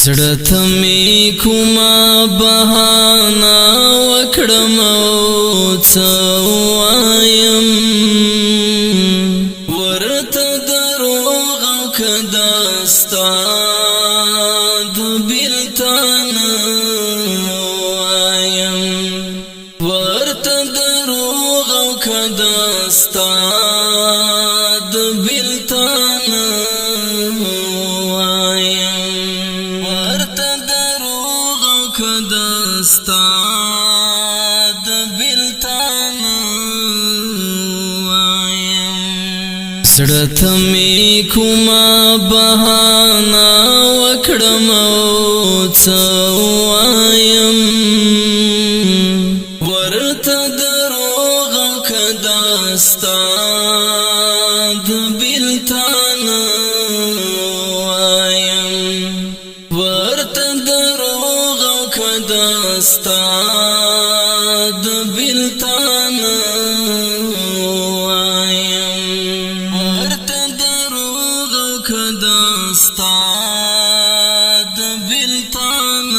زړه ته می کومه بهانه وکړم او څه وایم ورته دروغ او که داستا د بېلتان وایم ورته دروغ او که داستا د بېلتان کدستا د بلتان وایم زړه ته می کومه بهانه وکړم او څه وایم ورته دروغ او که داستا د بلتان وایم ورته دروغ داستا د بلتان وایم ورته دروغ او که داستا د بلتان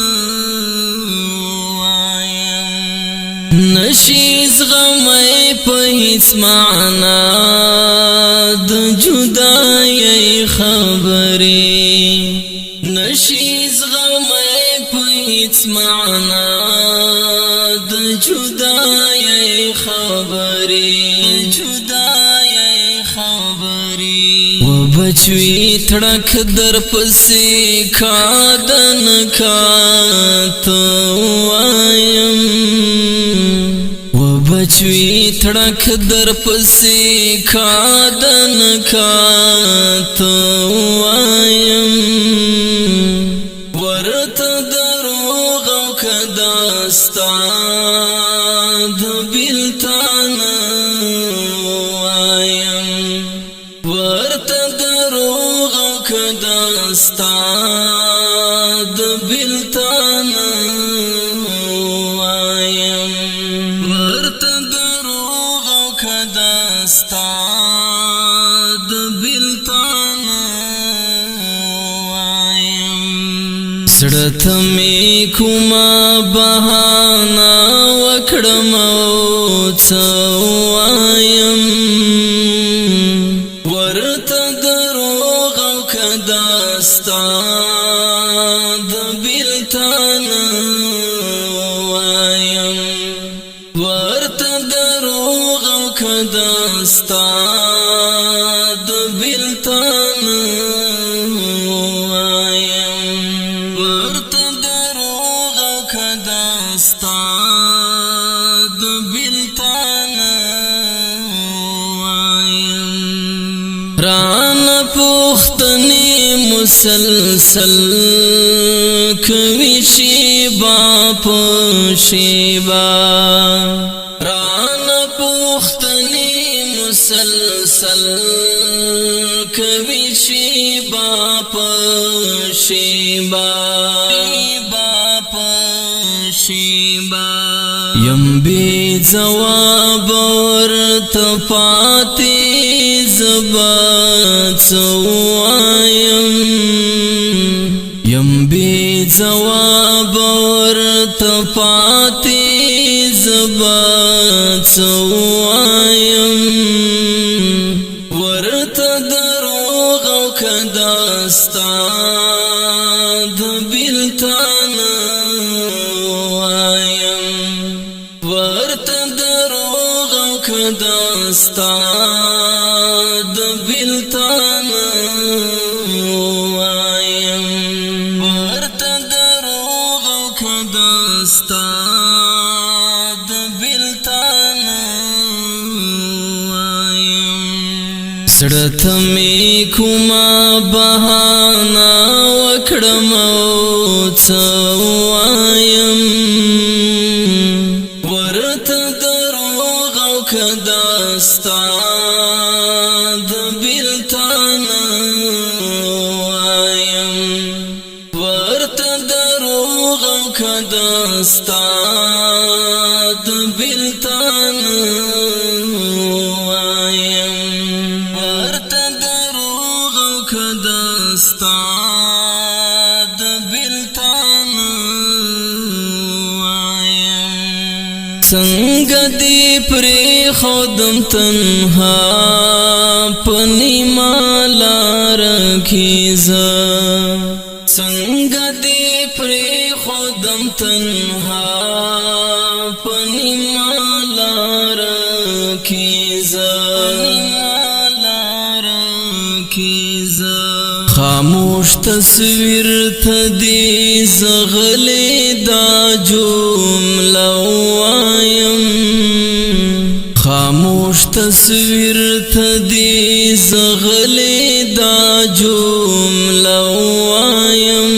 وایم نشي زغمی په هیڅ معنا د جدایۍ خبرې نشي زغمی په هیڅ معنا د جدایۍ خبرې و بچوي تړک در پسې کادن کاته وایم و بچوي تړک در پسې کادن کاته وایم ورته دروغ او که داستا د بېلتان وایم ورته دروغ او که داستا د بېلتان وایم ورته دروغ او که داستا د بېلتان زړه ته می کومه بهانه وکړم او څه وایم ورته دروغ او که داستا د بېلتان وایم ورته دروغ او که داستا د بېلتان داستا د بېلتان وایم رانه پوښتنې مسلسل کوي شیبه په شیبه رانه پوښتنې مسلسل کوي شیبه په شیبه یم بی جواب ورته پاتې زبا څه وایم یم بی جواب ورته پاتې زبا څه وایم ورته دروغ او که داستا د بېلتان ورته دروغ او که داستا د بېلتان وایم ورته دروغ او که داستا د بېلتان وایم زړه ته می کومه بهانه وکړم او څه وایم ورته دروغ او که داستا د بېلتان وایم ورته دروغ او که داستا د بېلتان وایم ورته دروغ او که داستا د بېلتان څنګه دې پرې خودم تنها پنی مالار کیزا څنګه دې پرې خودم تنها پنی مالار کیزا خاموش تصویر تدی زغلی دا جمله وایم خاموش تصویر تدی زغلی دا جمله وایم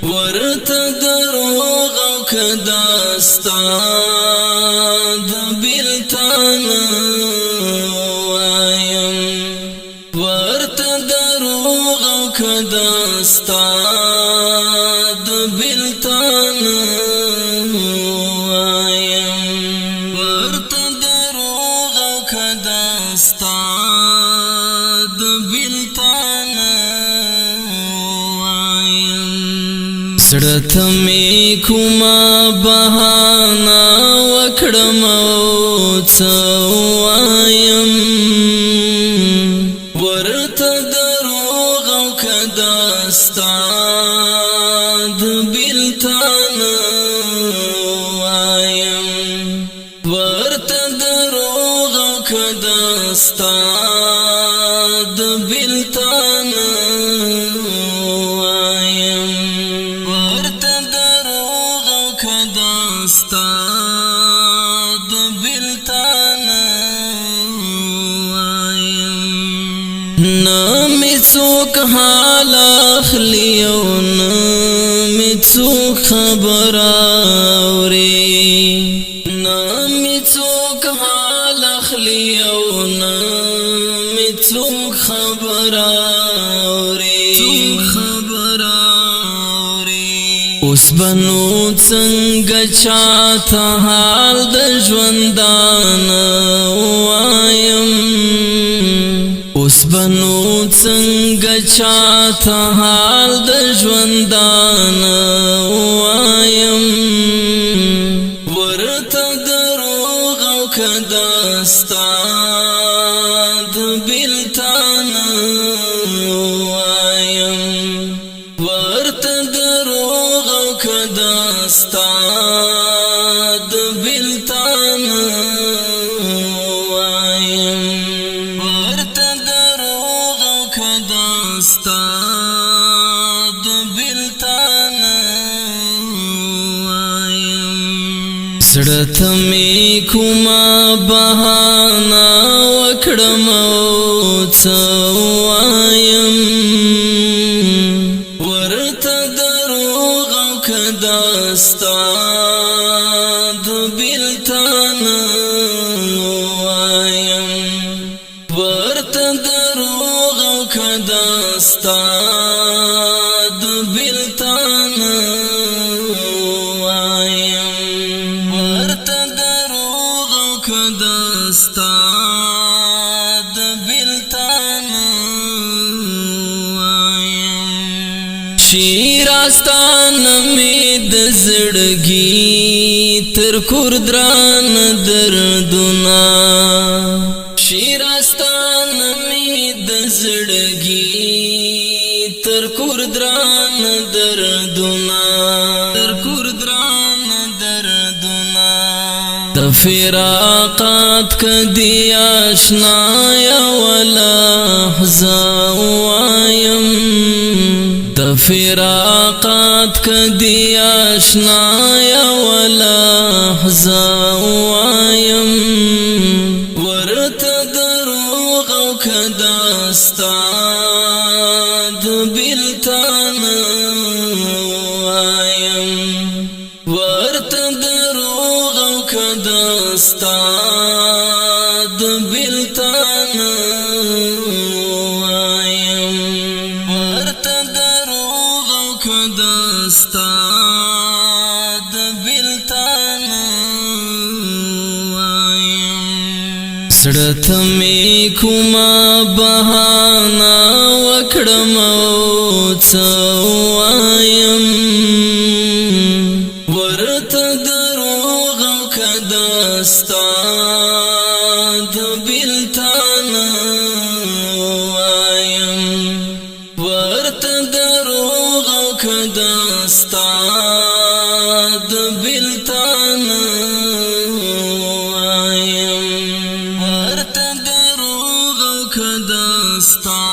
ورته دروغ او کداستا د بیلتان وایم ورته دروغ او کداستا د بیلتان وایم ورته دروغ او کداستا د بیلتان وایم زړه ته مې کومه بهانه وکړم او څه وایم ورته دروغ او کداستا د بیلتان وایم ورته دروغ او کداستا د بیلتان وایم ورته دروغ او کداستا د بیلتان نمی څوک حال اخلی او نمی څوک خبر اوري نمی څوک حال اخلی او نمی څوک خبر اوري اوس بنو څنګه چاته حال د ژوندان وایم اوس بنو څنګه چاته حال د ژوندان وایم ورته دروغ او کداستا د بیلتان وایم ورته دروغ او کداستا د بیلتان وایم ورته دروغ او کداستا د بیلتان وایم زړه ته مې کومه بهانه وکړم او څه وایم ورته دروغ او کداستا د بیلتان وایم ورته دروغ او کداستا د بیلتان وایم ورته دروغ او کداستا د بیلتان وایم شیراستان می د زړګي تر کوردران دردونه شیراستان می د زړګي تر کوردران دردونه د فراقات کدی آشنا یا ولحظه وایم د فراقات کدی آشنا یا ولحظه وایم ورته دروغ او کداستا د بیلتان وایم ورته دروغ او کداستا د بیلتان وایم ورته دروغ او کداستا د بیلتان وایم زړه ته مې کومه بهانه وکړم او څه وایم ورته دروغ او کدستا د بلتان وایم ورته دروغ او کدستا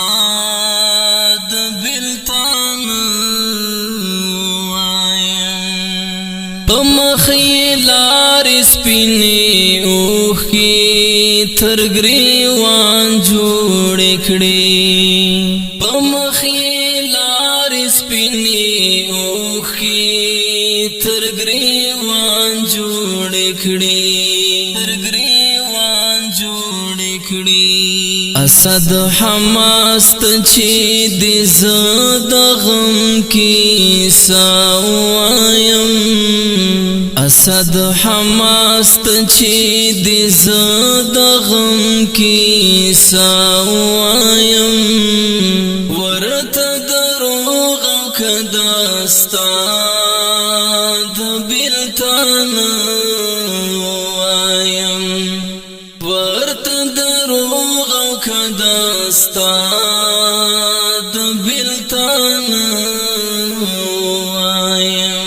د بلتان وایم په مخې لارې سپینې اوښکې تر ګریوان جوړې کړې په مخې لارې سپینې اوښکې تر ګریوان جوړې کړې اسد حماس ته چې د زه د غم کیسه وایم اسد حماس ته چې د زه د غم کیسه وایم ورته دروغ او کدستا د بلتان وایم ورته دروغ او کدستا د بلتان وایم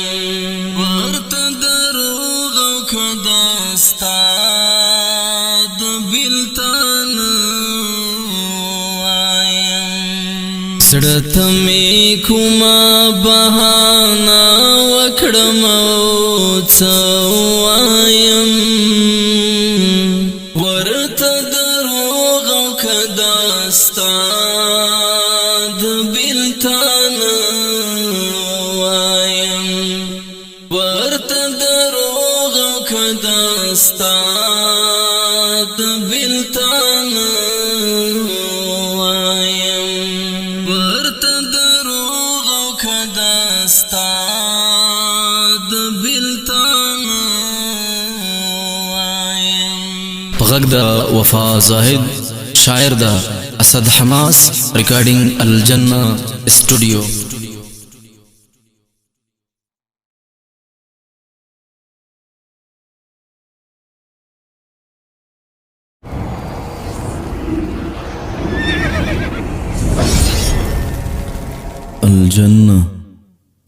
ورته دروغ او کدستا د بلتان وایم زړه ته مې کومه بهانه وکړم او څه وایم ورته دروغ او کدستا د بلتان وایم ورته دروغ او کدستا د بلتان وایم ورته دروغ او کدستا د بلتان غږ د وفا زاهد شاعر د اسد حماس ریکارډینګ الجنه اسټوډیو الجنه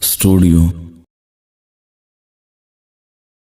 اسټوډیو